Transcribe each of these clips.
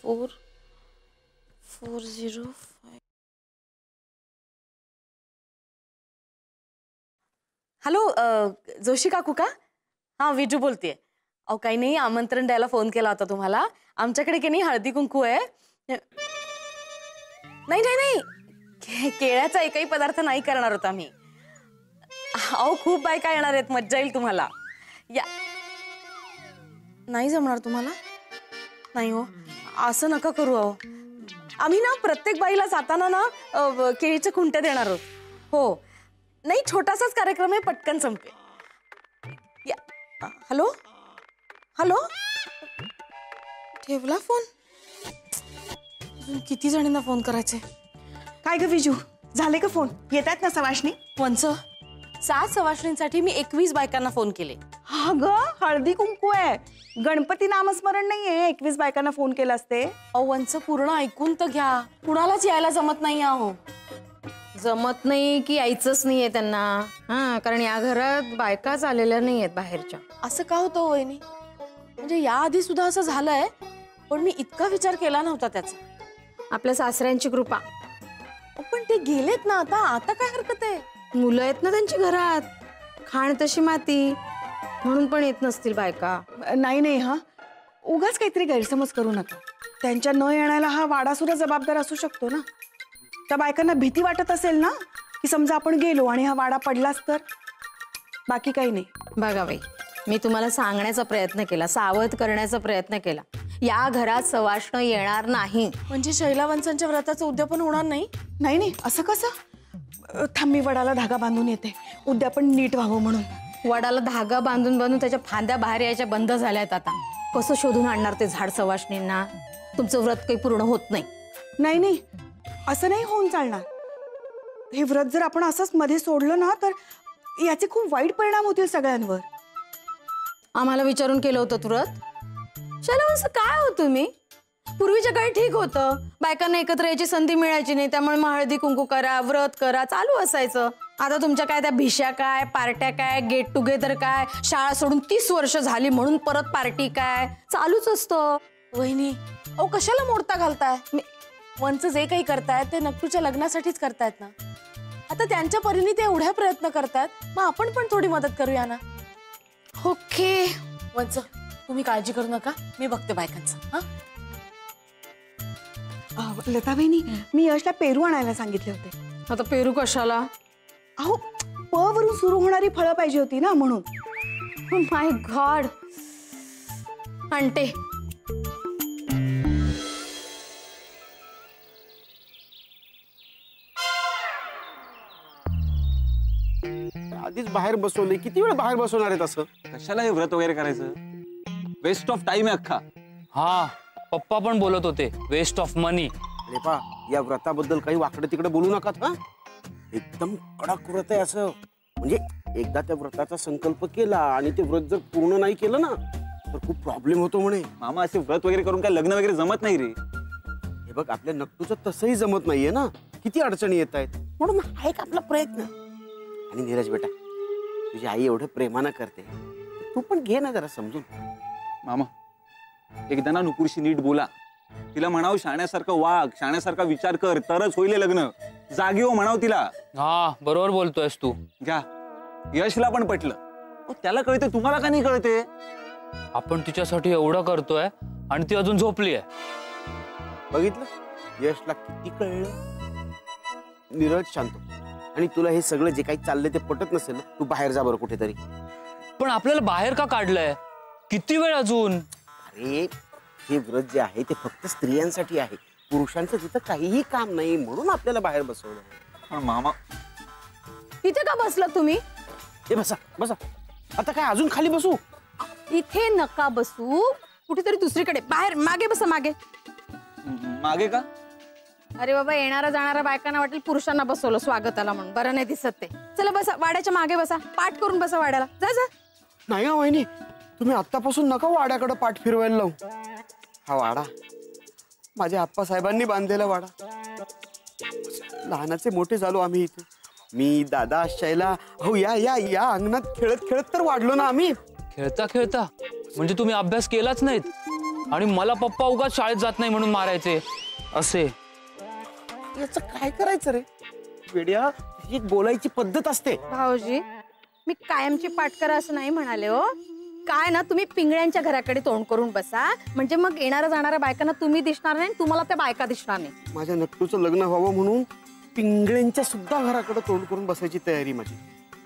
40405. Hello, Joshi काकू का? हा, विजू बोलतेय. अहो काही नाही, आमंत्रण द्यायला फोन केला होता तुम्हाला. आमच्याकडे की नाही हळदी कुंकू आहे. नाही नाही नाही, केळ्याचा एकही पदार्थ नाही करणार होता मी. अहो खूप बायका येणार आहेत, मज्जा येईल तुम्हाला. या. नाही जमणार तुम्हाला? नाही हो, असं नका करू. अहो आम्ही ना प्रत्येक बाईला जाताना ना केळीच्या खुंट्या देणार आहोत. हो, नाही छोटासाच कार्यक्रम आहे, पटकन संपे. हॅलो हॅलो, ठेवला फोन. किती जणींना फोन करायचे? काय ग विजू, झाले का फोन? येत आहेत ना सवाष्णी? वंच 7 सवाष्णींसाठी मी 21 बायकांना फोन केले. हा ग, हळदी कुंकू आहे, गणपती नामस्मरण नाहीये. 21 बायकांना फोन केला असते. अहो वंच, पूर्ण ऐकून तर घ्या. कुणालाच यायला जमत नाही. अहो जमत नाही की यायचंच नाहीये त्यांना. हा, कारण या घरात बायकाच आलेल्या नाहीयेत बाहेरच्या. असं का होतं वहिनी? म्हणजे याआधी सुद्धा असं झालंय, पण मी इतका विचार केला नव्हता त्याचा. आपल्या सासऱ्यांची कृपा. पण ते गेलेत ना आता. आता काय हरकत आहे? मुलं आहेत ना त्यांची घरात. खाण तशी माती, म्हणून पण येत नसतील बायका. नाही नाही, हा उगाच काहीतरी गैरसमज करू नका. त्यांच्या न येण्याला हा वाडा सुद्धा जबाबदार असू शकतो ना. त्या बायकांना भीती वाटत असेल ना, की समजा आपण गेलो आणि हा वाडा पडलाच तर. बाकी काही नाही. बघा बाई, मी तुम्हाला सांगण्याचा प्रयत्न केला, सावध करण्याचा प्रयत्न केला. या घरात सवाष्ण येणार नाही. म्हणजे शैलावंचांच्या व्रताचं उद्यापन होणार नाही? नाही नाही, असं कसं? थांब, मी वडाला धागा बांधून येते, उद्यापन नीट व्हावं म्हणून. वडाला धागा बांधून बांधून त्याच्या फांद्या बाहेर यायच्या बंद झाल्यात आता. कसं शोधून आणणार ते झाड सवाष्णींना? तुमचं व्रत काही पूर्ण होत नाही. नाही नाही, असं नाही होऊन चालणार. हे व्रत जर आपण असंच मध्ये सोडलं ना, तर याचे खूप वाईट परिणाम होतील सगळ्यांवर. आम्हाला विचारून केलं होतं तू व्रत? शैलावंश, काय हो तुम्ही? पूर्वीच्या काळी ठीक होतं, बायकांना एकत्र यायची संधी मिळायची नाही, त्यामुळे मग हळदी कुंकू करा, व्रत करा चालू असायचं. आता तुमच्या काय त्या भिशा काय, पार्ट्या काय, गेट टुगेदर काय, शाळा सोडून 30 वर्ष झाली म्हणून परत पार्टी काय, चालूच असतं. वहिनी, अहो कशाला मोडता घालताय? वंच जे काही करतायत ते नक्कूच्या लग्नासाठीच करतायत ना. आता त्यांच्या परीने ते एवढ्या प्रयत्न करतायत, मग आपण पण थोडी मदत करूया ना. ओके वंच, तुम्ही काळजी करू नका, मी बघते बायकांचं. हा, लता बहिणी, मी यशला पेरू आणायला सांगितले होते. आता पेरू कशाला? अहो, प वरून सुरू होणारी फळं पाहिजे होती ना, म्हणून. माय गॉड. आणते. आधीच बाहेर बसवले, किती वेळ बाहेर बसवणार आहेत? असं कशाला हे व्रत वगैरे करायचं? वेस्ट ऑफ टाइम आहे अख्खा. हा, पप्पा पण बोलत होते वेस्ट ऑफ मनी. अरे पा, या व्रताबद्दल काही वाकडे तिकडे बोलू नका. हा, एकदम कडक व्रत आहे असं. म्हणजे एकदा त्या व्रताचा संकल्प केला आणि ते व्रत जर पूर्ण नाही केलं ना, तर खूप प्रॉब्लेम होतो म्हणे. मामा, असे व्रत वगैरे करून काय लग्न वगैरे जमत नाही रे. हे बघ, आपल्या नक्कूचं तसंही जमत नाहीये ना, किती अडचणी येत आहेत. म्हणून हा एक आपला प्रयत्न. आणि नीरज बेटा, तुझी आई एवढं प्रेमानं करते, तू पण घे ना जरा समजून. मामा, एकदा ना नुपूरशी नीट बोला. तिला म्हणाव शाण्यासारखं वाग, शाण्यासारखा विचार कर, तरच होईल लग्न. जागी हो म्हणाव तिला. हा, बरोबर बोलतोयस तू. घ्या, यशला पण पटलं. त्याला कळते, तुम्हाला का नाही कळते? आपण तिच्यासाठी एवढं करतोय आणि ती अजून झोपली आहे. बघितलं, यशला किती कळलं. नीरज शांत. आणि तुला हे सगळं जे काही चाललंय ते पटत नसेल, तू बाहेर जा बरं कुठेतरी. पण आपल्याला बाहेर का काढलंय? किती वेळ अजून? अरे, हे व्रत जे आहे ते फक्त स्त्रियांसाठी आहे. पुरुषांचं तिथं काहीही काम नाही, म्हणून आपल्याला बाहेर बसवलं. पण मामा, इथे का बसला तुम्ही? हे बसा बसा. आता काय अजून खाली बसू? इथे नका बसू, कुठेतरी दुसरीकडे बाहेर मागे बसा. मागे मागे का? अरे बाबा, येणारा जाणारा बायकांना वाटेल पुरुषांना बसवलं स्वागताला म्हणून. बरं नाही दिसत ते. चला बसा, वाड्याच्या मागे बसा. पाठ करून बसा वाड्याला. जा जा. नाही हो वहिनी, तुम्ही आत्तापासून नका वाड्याकडे पाठ फिरवायला लावू. हा वाडा माझ्या आप्पासाहेबांनी बांधलेला वाडा. लहानाचे मोठे झालो आम्ही इथे. मी, दादा, शैला, हो या या या अंगणात खेळत खेळत तर वाढलो ना आम्ही. खेळता खेळता? म्हणजे तुम्ही अभ्यास केलाच नाहीत? आणि मला पप्पा उगाच शाळेत जात नाही म्हणून मारायचे असे. याचं काय करायचं रे वेड्या, ही एक बोलायची पद्धत असते. भाऊजी मी कायमची पाटकरा असं नाही म्हणाले हो. काय ना तुम्ही पिंगळ्यांच्या घराकडे तोंड करून बसा, म्हणजे मग येणाऱ्या जाणाऱ्या बायकांना तुम्ही दिसणार नाही, तुम्हाला त्या बायका दिसणार नाही. माझ्या नट्टूचं लग्न व्हावं म्हणून पिंगळ्यांच्या सुद्धा घराकडे तोंड करून बसायची तयारी माझी,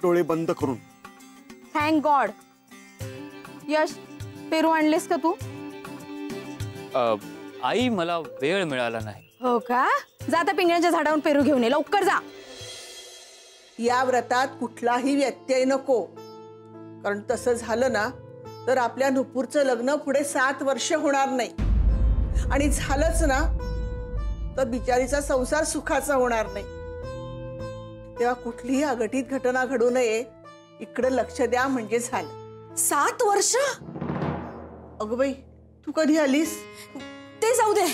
डोळे बंद करून. Thank God. यश पेरू आणलेस का तू? आई मला वेळ मिळाला नाही. हो का? जा त्या पिंगळ्यांच्या झाडावरून पेरू घेऊन ये, लवकर जा. या व्रतात कुठलाही व्यत्यय नको, कारण तसं झालं ना तर आपल्या नुपूरचं लग्न पुढे 7 वर्ष होणार नाही, आणि झालंच ना तर बिचारीचा संसार सुखाचा होणार नाही. तेव्हा कुठलीही अघटित घटना घडू नये इकडे लक्ष द्या म्हणजे झालं. 7 वर्ष? अगं बाई तू कधी आलीस? ते जाऊ दे,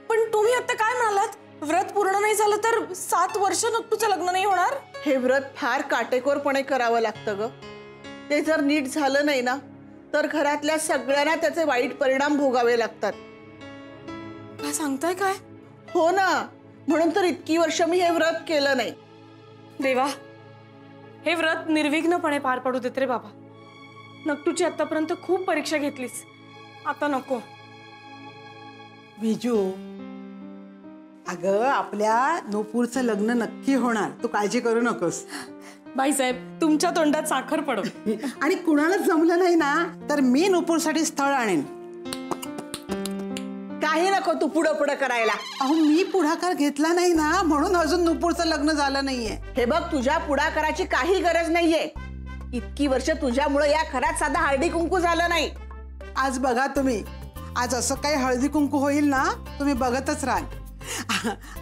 पण तुम्ही आता काय म्हणालात, व्रत पूर्ण नाही झालं तर 7 वर्ष नक्टूचं लग्न नाही होणार? हे व्रत फार काटेकोरपणे करावं लागतं ग. ते जर नीट झालं नाही ना तर घरातल्या सगळ्यांना त्याचे वाईट परिणाम भोगावे लागतात. काय सांगताय काय? हो ना, म्हणून तर इतकी वर्ष मी हे व्रत केलं नाही. देवा, हे व्रत निर्विघ्नपणे पार पडू देत रे बाबा. नक्टूची आतापर्यंत खूप परीक्षा घेतलीस, आता नको. विजू, अगं आपल्या नुपूरचं लग्न नक्की होणार, तू काळजी करू नकोस. बाईसाहेब तुमच्या तोंडात साखर पडो. आणि कुणाला जमलं नाही ना तर मी नुपूरसाठी स्थळ आणेन. काही नको तू पुढं पुढं करायला. अहो मी पुढाकार घेतला नाही ना म्हणून अजून नुपूरचं लग्न झालं नाहीये. हे बघ, तुझ्या पुढाकाराची काही गरज नाहीये. इतकी वर्ष तुझ्यामुळे या घरात साधा हळदी कुंकू झालं नाही. आज बघा तुम्ही, आज असं काही हळदी कुंकू होईल ना तुम्ही बघतच राहाल.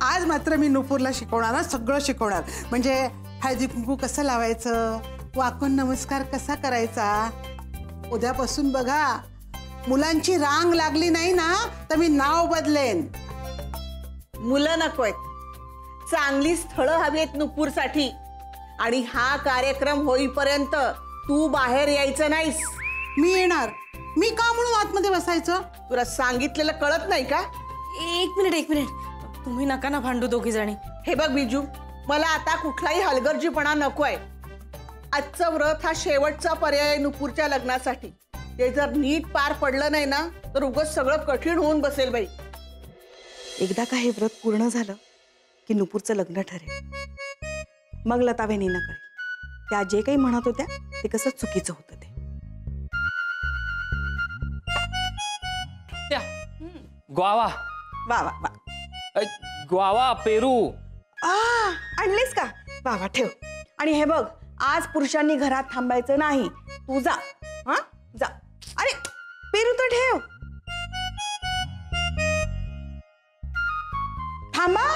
आज मात्र मी नुपूरला शिकवणार ना, सगळं शिकवणार. म्हणजे हळदी कुंकू कसं लावायचं, वाकून नमस्कार कसा करायचा. उद्यापासून बघा, मुलांची रांग लागली नाही ना तर मी नाव बदलेन. मुलं नकोय, चांगली स्थळं हवी आहेत नुपूरसाठी. आणि हा कार्यक्रम होईपर्यंत तू बाहेर यायचं नाहीस. मी येणार. मी का म्हणून आतमध्ये बसायचं? तुला सांगितलेलं कळत नाही का? एक मिनिट, तुम्ही नका ना भांडू दोघी जणी. हे बघ बिजू, मला आता कुठलाही हलगर्जीपणा नकोय. आजचं व्रत हा शेवटचा पर्याय आहे नुपूरच्या लग्नासाठी. ते जर नीट पार पडलं नाही ना तर उगाच सगळं कठीण होऊन बसेल बाई. एकदा का हे व्रत पूर्ण झालं की नुपूरचं लग्न ठरेल. मग लता वहिनींना कळेल त्या जे काही म्हणत होत्या ते कसं चुकीचं होतं ते. ग्वावा वा वा वा. ग्वावा पेरू. आणलीस का? वा वा, ठेव. आणि हे बघ, आज पुरुषांनी घरात थांबायचं नाही. तू जा, हा जा. अरे पेरू तर ठेव. थांबा,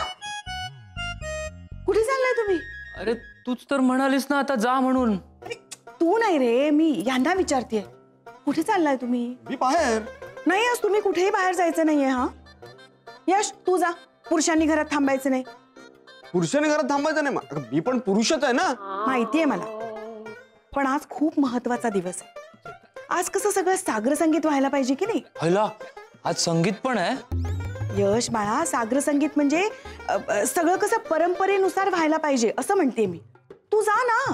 कुठे चाललाय तुम्ही? अरे तूच तर म्हणालीस ना आता जा म्हणून. तू नाही रे, मी यांना विचारतेय. कुठे चाललाय तुम्ही? मी बाहेर. नाही, आज तुम्ही कुठेही बाहेर जायचं नाहीये. हा यश, तू जा. पुरुषांनी घरात थांबायचं नाही. पुरुषाने घरात थांबायचं नाही? मी पण पुरुषच आहे ना. माहितीये मला, पण आज खूप महत्वाचा दिवस आहे. आज कसं सगळं सागर संगीत व्हायला पाहिजे की नाही? हला आज संगीत पण आहे. यश बाळा, सागर संगीत म्हणजे सगळं कसं परंपरेनुसार व्हायला पाहिजे असं म्हणते मी. तू जा ना.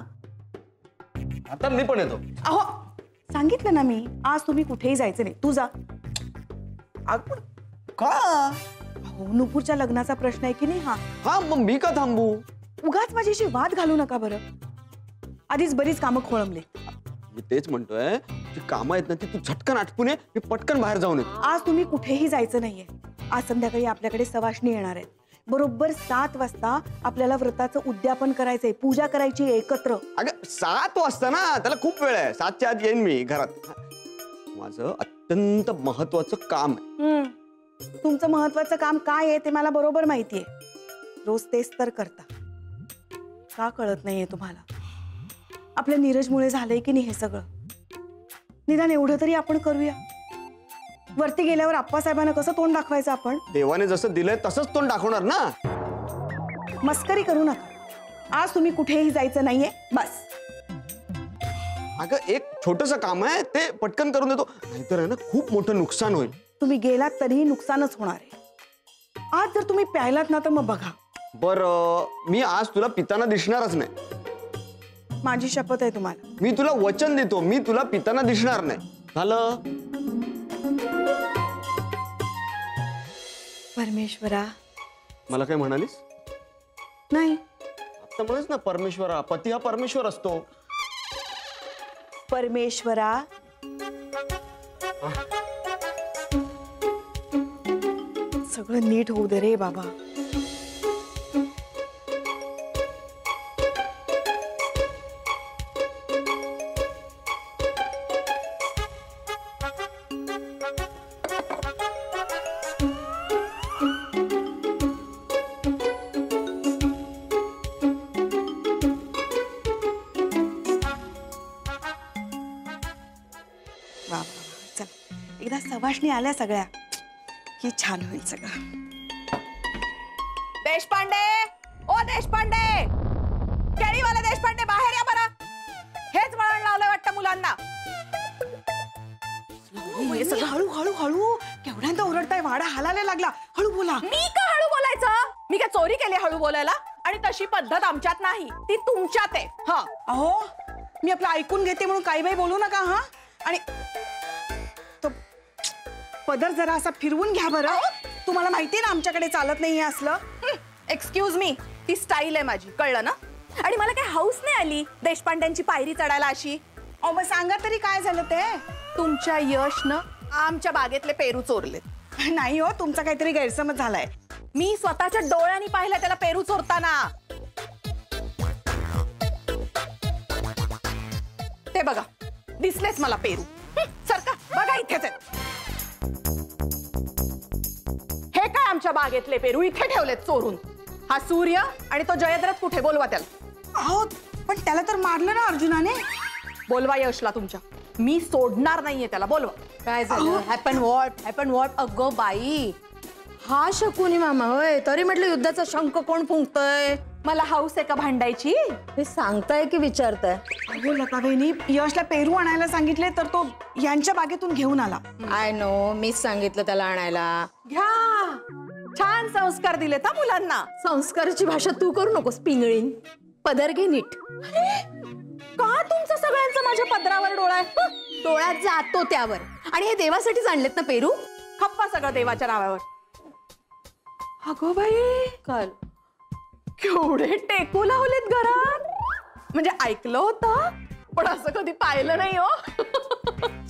आता मी पण येतो. अहो सांगितलं ना मी, आज तुम्ही कुठेही जायचं नाही. तू जा. का? हो, नुपूरच्या लग्नाचा प्रश्न आहे की नाही हा. हा, मग मी का थांबू? उगाच माझ्याशी वाद घालू नका बरं. आधीच बरीच कामं खोळंबले. मी तेच म्हणतोय, जी कामं आहेत ना ती तू झटकन आटपून ये, मी पटकन बाहेर जाऊन येतो. आज तुम्ही कुठेही जायचं नाहीये. आज संध्याकाळी आपल्याकडे सवाष्णी येणार आहेत. बरोबर 7 वाजता आपल्याला व्रताचं उद्यापन करायचंय, पूजा करायची एकत्र. अगं 7 वाजता ना, त्याला खूप वेळ आहे. 7च्या आत येईन मी घरात. माझं अत्यंत महत्वाचं काम आहे. तुमचं महत्वाचं काम काय आहे ते मला बरोबर माहितीये. रोज तेच तर करता. का कळत नाहीये तुम्हाला? आपल्या नीरजमुळे झालंय की नाही हे सगळं. निदान एवढं तरी आपण करूया. वरती गेल्यावर आप्पासाहेबांना कसं तोंड दाखवायचं आपण? देवाने जसं दिलंय तसंच तोंड दाखवणार ना. मस्करी करू नका. आज तुम्ही कुठेही जायचं नाहीये बस. अगं एक छोटंसं काम आहे ते पटकन करून देतो, नाहीतर आहे ना खूप मोठं नुकसान होईल. तुम्ही गेलात तरीही नुकसानच होणार आहे. आज जर तुम्ही प्यायलात ना तर मग बघा. बरं मी आज तुला पिताना दिसणारच नाही. माझी शपथ आहे तुम्हाला. मी तुला वचन देतो, मी तुला पिताना दिसणार नाही. झालं? परमेश्वरा. मला काय म्हणालीस? नाही. आता म्हणूनच ना परमेश्वरा, पती हा परमेश्वर असतो. परमेश्वरा. सगळं नीट होऊ दे रे बाबा. एकदा सवाष्णी आल्या सगळ्या की छान होईल सगळं. देशपांडे, ओ देशपांडे, केळीवाले देशपांडे बाहेर या बरं. हेच वळण लावलंय वाटतं मुलांना. हळू हळू हळू केवढ्यांदा ओरडताय, वाडा हालायला लागला. हळू बोला. मी का हळू बोलायचं? मी काय चोरी केली हळू बोलायला? आणि तशी पद्धत आमच्यात नाही, ती तुमच्यात आहे. हा अहो मी आपलं ऐकून घेते म्हणून काही बाई बोलू नका. हा आणि तो पदर जरा असा फिरवून घ्या बरं. तुम्हाला माहितीये ना आमच्याकडे चालत नाही हे असलं. एक्सक्यूज मी, ती स्टाईल आहे माझी, कळलं ना? आणि मला काय हौस नाही आली देशपांड्यांची पायरी चढायला अशी. अहो मग सांगा तरी काय झालं ते. तुमच्या यशनं आमच्या बागेतले पेरू चोरलेत. नाही हो, तुमचा काहीतरी गैरसमज झालाय. मी स्वतःच्या डोळ्यांनी पाहिलं त्याला पेरू चोरताना. ते बघा, दिसलेच मला पेरू. सरका बघा, इथेच आहेत. हे काय आमच्या बागेतले पेरू इथे ठेवलेत चोरून. हा सूर्य आणि तो जयद्रथ कुठे? बोलवा त्याला. अहो पण त्याला तर मारलं ना अर्जुनाने. बोलवा यशला तुमच्या. मी सोडणार नाहीये त्याला. बोलवा. काय झालं? Happen what? अगं बाई, हा शकुनी मामा होय. तरी म्हटलं युद्धाचा शंख कोण फुंकतय? मला हौस आहे का भांडायची? हे सांगताय की विचारताय? अहो लता बहिणी, यशला पेरू आणायला सांगितले तर तो यांच्या बागेतून घेऊन आला. आय नो, मीच सांगितलं त्याला आणायला. घ्या, छान संस्कार दिलेत हा मुलांना. संस्काराची भाषा तू करू नकोस पिंगळीन. पदर घे नीट. का तुमचं सगळ्यांचं माझ्या पदरावर डोळा आहे? डोळ्यात जातो त्यावर. आणि हे देवासाठीच आणलेत ना पेरू? खप्पा सगळं देवाच्या नावावर. अगो बाई, काल केवढे टेकू लावलेत घरात. म्हणजे ऐकलं होतं पण असं कधी पाहिलं नाही हो.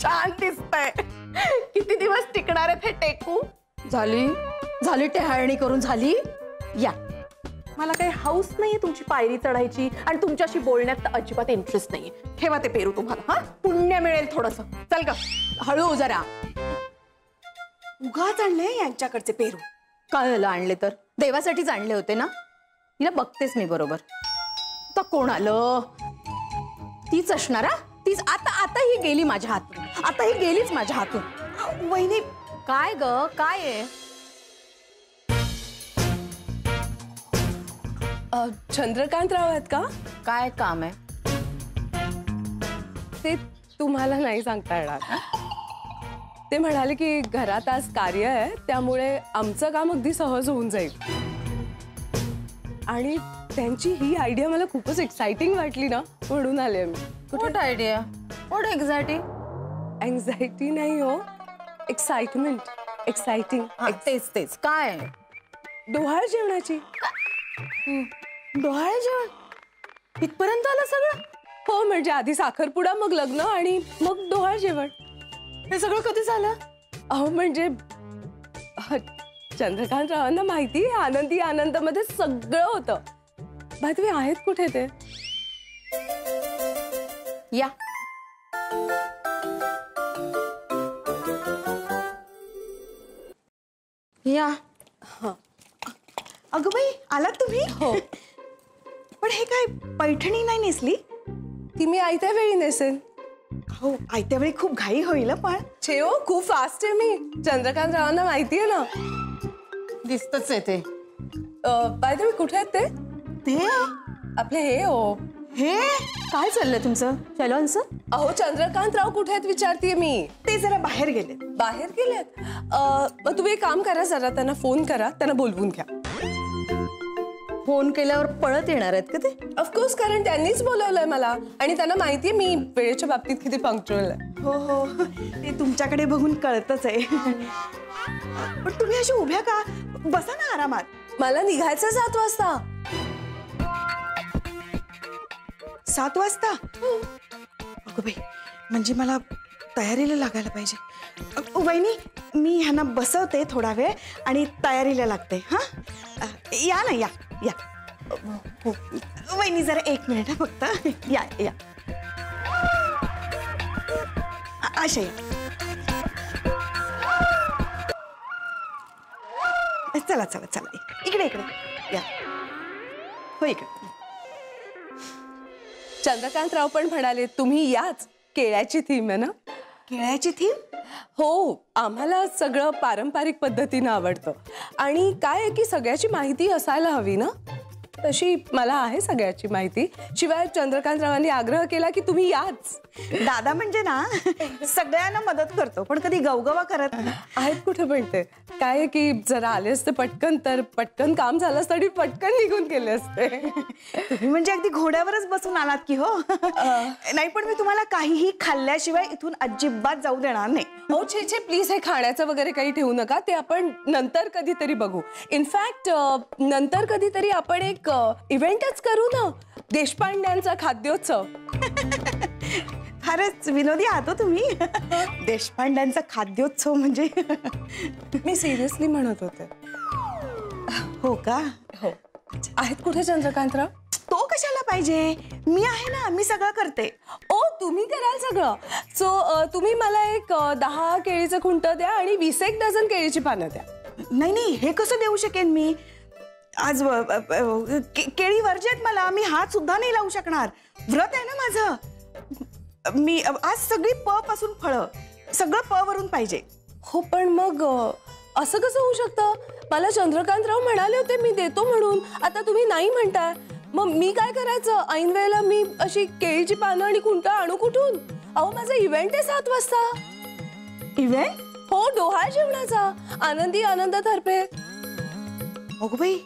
छान दिसतंय. किती दिवस टिकणार आहेत हे टेकू? झाली टेहाळणी करून झाली. या, मला काही हौस नाहीये तुमची पायरी चढायची आणि तुमच्याशी बोलण्यात तर अजिबात इंटरेस्ट नाहीये. ठेवा ते पेरू तुम्हाला. हा, पुण्य मिळेल थोडस. चल ग, हळू जरा. उगाच आणले यांच्याकडचे पेरू. कळलं आणले तर? देवासाठीच आणले होते ना. हिला बघतेस मी बरोबर. तर कोण आलं? तीच असणार. तीच. आता ही गेली माझ्या हातून. आता ही गेलीच माझ्या हातून. वहिनी काय ग, काय आहे? चंद्रकांतराव आहेत का? काय काम आहे? ते तुम्हाला नाही सांगता येणार. ते म्हणाले की घरात आज कार्य आहे, त्यामुळे आमचं काम अगदी सहज होऊन जाईल. आणि त्यांची ही आयडिया मला खूपच एक्साइटिंग वाटली ना, म्हणून आले मी. What idea? What exactly? Anxiety नाही हो, एक्साइटमेंट. एक्साइटिंग. तेच काय? डोहाळ जेवणाची. डोहाळे जेवण? इथपर्यंत आलं सगळं? हो, म्हणजे आधी साखरपुडा, मग लग्न आणि मग डोहाळ जेवण. हे सगळं कधी झालं? अहो म्हणजे चंद्रकांतरावांना माहिती, आनंदी आनंदामध्ये सगळं होतं. बाय द वे, आहेत कुठे ते? या. या. अगं बाई, आलात तुम्ही? हो. पण हे काय पैठणी नाही नेसली? ती मी आयत्या वेळी नेसेन. हो, आयत्या वेळी खूप घाई होईल पण. छे हो, खूप फास्ट आहे मी. चंद्रकांतरावांना माहिती आहे ना. दिसतच आहे ते. बाय द वे, कुठे आहेत ते? ते आपले हे हो, हे काय चाललंय तुमचं शैलवांचं? अहो चंद्रकांतराव कुठे आहेत विचारतीये मी. ते जरा बाहेर गेले. बाहेर गेलेत? मग तुम्ही एक काम करा, जरा त्यांना फोन करा, त्यांना बोलवून घ्या. फोन केल्यावर पळत येणार आहेत का ते? ऑफकोर्स, कारण त्यांनीच बोलवलंय मला आणि त्यांना माहितीये मी वेळेच्या बाबतीत किती पंक्च्युअल आहे. हो हो, ते तुमच्याकडे बघून कळतच आहे. पण तुम्ही अशी उभ्या का? बसा ना आरामात. मला निघायचं 7 वाजता. 7 वाजता? अगं बाई, म्हणजे मला तयारीला लागायला पाहिजे. वहिनी, मी ह्यांना बसवते थोडा वेळ आणि तयारीला लागते. हा, या ना, या या. हो वहिनी, जरा 1 मिनिट हा फक्त. या या, अशा या. चला चला चला, इकडे इकडे या. हो इकडे. चंद्रकांतराव पण म्हणाले तुम्ही याच. केळ्याची थीम आहे ना? केळ्याची थीम? हो, आम्हाला सगळं पारंपरिक पद्धतीनं आवडतं आणि काय आहे की सगळ्याची माहिती असायला हवी ना. तशी मला आहे सगळ्याची माहिती. शिवाय चंद्रकांतरावांनी आग्रह केला की तुम्ही याच. दादा म्हणजे ना सगळ्यांना मदत करतो, पण कधी गवगवा करत नाही. आहेत कुठे पण ते. काय आहे की जरा आले असते पटकन तर पटकन काम झालं असतं आणि पटकन निघून गेले असते. तुम्ही म्हणजे अगदी घोड्यावरच बसून आलात की हो. नाही, पण मी तुम्हाला काहीही खाल्ल्याशिवाय इथून अजिबात जाऊ देणार नाही. हो छे छे, प्लीज हे खाण्याचं वगैरे काही ठेवू नका. ते आपण नंतर कधीतरी बघू. इनफॅक्ट नंतर कधीतरी आपण एक इव्हेंटच करू ना, देशपांड्यांचा खाद्योत्सव. फारच विनोदी आहात हो तुम्ही. देशपांड्यांचा खाद्योत्सव म्हणजे? मी सिरियसली म्हणत होते. हो का? हो. आहेत कुठे चंद्रकांतराव? तो कशाला पाहिजे? मी आहे ना, मी सगळं करते. ओ, तुम्ही कराल सगळं? सो तुम्ही मला एक 10 केळीचं खुंट द्या आणि 20 डझन केळीची पानं द्या. नाही नाही, हे कसं देऊ शकेन मी? आज केळी वर्जेत मला. मी हात सुद्धा नाही लावू शकणार. व्रत आहे ना माझं. मी आज सगळी प पासून फळं, सगळं प वरून पाहिजे. हो, पण मग असं कसं होऊ शकतं? मला चंद्रकांतराव म्हणाले होते मी देतो म्हणून. आता तुम्ही नाही म्हणताय, मग मी काय करायचं? ऐन वेळेला मी अशी केळीची पानं आणि खुंट आणू कुठून? अहो, माझा इव्हेंट आहे 7 वाजता. इव्हेंट? हो, डोहाळ जेवणाचा. आनंदी आनंद तर्फे. अगो बाई,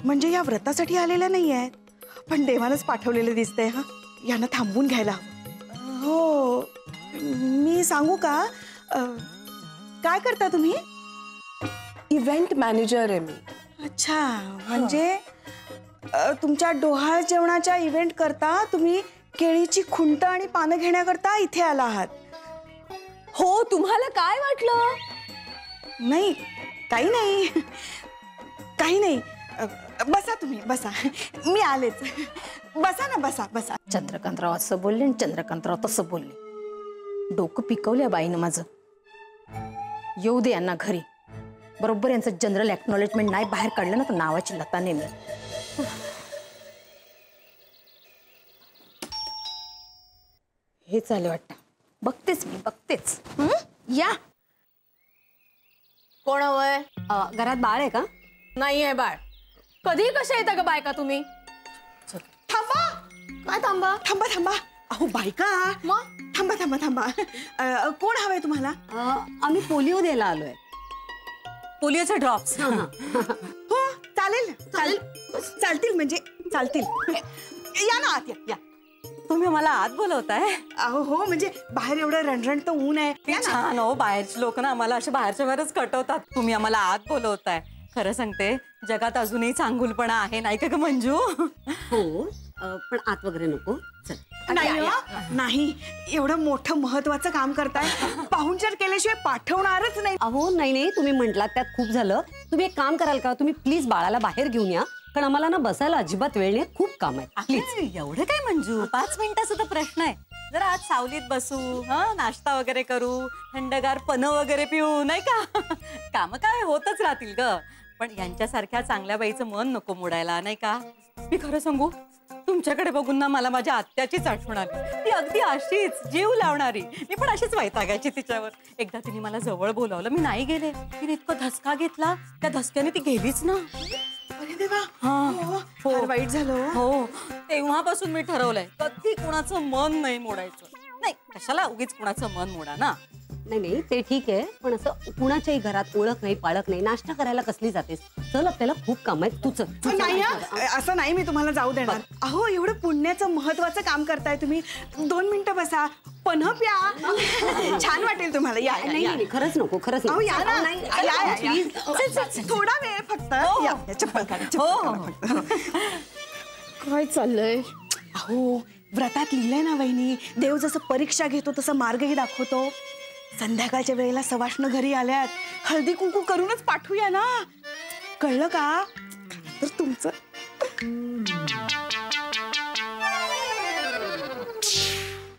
म्हणजे या व्रतासाठी आलेल्या नाही आहेत, पण देवानच पाठवलेले दिसतंय. हा, यांना थांबवून घ्यायला हवं. हो, मी सांगू का? काय करता तुम्ही? इव्हेंट मॅनेजर आहे मी. अच्छा, म्हणजे तुमच्या डोहाळ जेवणाच्या इव्हेंट करता तुम्ही केळीची खुंट आणि पानं घेण्याकरता इथे आला आहात? हो, तुम्हाला काय वाटलं? नाही, काही नाही, काही नाही. बसा तुम्ही, बसा. मी आलेच. बसा ना, बसा बसा. चंद्रकांतराव असं बोलले आणि चंद्रकांतराव तसं बोलले. डोकं पिकवलं बाईनं माझं. येऊ दे यांना घरी. बरोबर यांचं जनरल एक्नॉलेजमेंट नाही बाहेर काढलं ना तर नावाची लता नेमी. हे चालू वाटतं. बघतेच मी, बघतेच. या. कोण हवंय? घरात बाळ आहे का? नाही आहे बाळ. कधी कशा येता का बायका तुम्ही? थांबा. काय थांबा? थांबा थांबा. अहो बायका, मग थांबा थांबा थांबा. कोण हवंय तुम्हाला? आम्ही पोलिओ द्यायला आलोय. पोलिओचे ड्रॉप्स. हो, चालेल चालेल. चालतील म्हणजे चालतील. या ना आत, या. तुम्ही मला आत बोलवताय? अहो हो, म्हणजे बाहेर एवढं रणरण तर ऊन आहे. छान हो, बाहेरचे लोक ना आम्हाला अशा बाहेरच्या बाहेरच कटवतात. तुम्ही आम्हाला आत बोलवताय. खरं सांगते, जगात अजूनही चांगुलपणा आहे, नाही का ग मंजू? हो, पण आत वगैरे नको. चल. नाही हो, नाही. एवढं मोठं महत्वाचं काम करताय, पाहुणचार केल्याशिवाय पाठवणारच नाही. अहो नाही नाही, तुम्ही म्हटलात त्यात खूप झालं. तुम्ही एक काम कराल का? तुम्ही प्लीज बाळाला बाहेर घेऊन या, कारण आम्हाला ना बसायला अजिबात वेळ नाही. खूप काम आहे. प्लीज. एवढं काय मंजू, 5 मिनिटाचा तर प्रश्न आहे. जरा आज सावलीत बसू, नाश्ता वगैरे करू, थंडगार पनं वगैरे पिऊ, नाही का? काम काय होतच राहतील ग, पण यांच्यासारख्या चांगल्या बाईचं मन नको मोडायला, नाही का? मी खरं सांगू, तुमच्याकडे बघून ना मला माझ्या आत्याचीच आठवण आली. ती अगदी अशीच जीव लावणारी. मी पण अशीच वैतागायची तिच्यावर. एकदा तिने मला जवळ बोलावलं, मी नाही गेले. तिने इतकं धसका घेतला, त्या धसक्याने ती गेलीच ना. अरे देवा हा. फार वाईट झालं. हो तेव्हापासून मी ठरवलंय कधी कुणाचं मन नाही मोडायचं. नाही कशाला उगीच कुणाचं मन मोडा ना. नाही नाही ते ठीक आहे, पण असं कुणाच्याही घरात ओळख नाही पाळख नाही, नाश्ता करायला कसली जातेस? चल आपल्याला खूप काम आहेत, तू चल. नाही असं नाही मी तुम्हाला जाऊ देणार. अहो एवढं पुण्याचं महत्वाचं काम करताय तुम्ही. 2 मिनिटं बसा, पन्ह प्या, छान वाटेल तुम्हाला. या नाही नाही खरंच नको, खरंच अहो नको. या ना. नाही, या, please. चल, थोडा वेळ फक्त. या, चप्पल काढा, चप्पल काढा फक्त. काय चाललंय? अहो व्रतात लिहिलंय ना वहिनी, देव जसं परीक्षा घेतो तसं मार्गही दाखवतो. संध्याकाळच्या वेळेला सवाष्ण घरी आल्यात, हळदी कुंकू करूनच पाठवूया ना. कळलं का? तर तुमचं